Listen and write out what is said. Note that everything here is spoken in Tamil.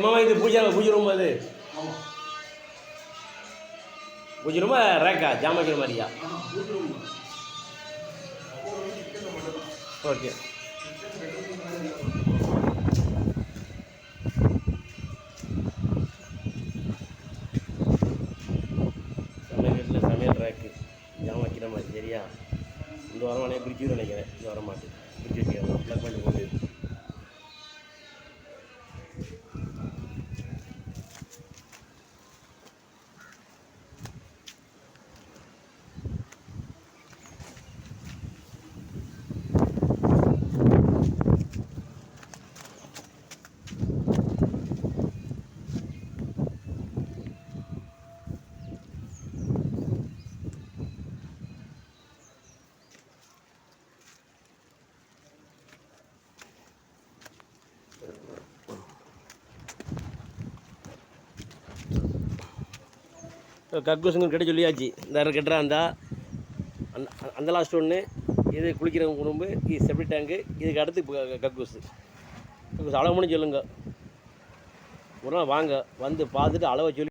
மாமா இது பூஜை ரூம் அது பூஜை ரூமா ரேக்கா ஜாமக்கிற மாதிரியா? ஓகே. சமையல் சமையல் ரேக்கு ஜாம் வைக்கிற மாதிரி சரியா? இந்த வாரம் அனையா பிரிச்சு நினைக்கிறேன். இந்த வாரம் மாட்டு பிரிச்சு வைக்கிறேன். ப்ளக் பண்ணி போட்டு கக்கூசுங்க கிட்ட சொல்லியாச்சு. இந்த கட்டுறா அந்த லாஸ்ட் ஒன்று. இது குளிக்கிறவங்க குடும்பு, இது செப்டி டேங்கு, இதுக்கு அடுத்து கக்கூசு. அளவு பண்ணி சொல்லுங்கள். ஒரு நாள் வாங்க, வந்து பார்த்துட்டு அளவை சொல்லி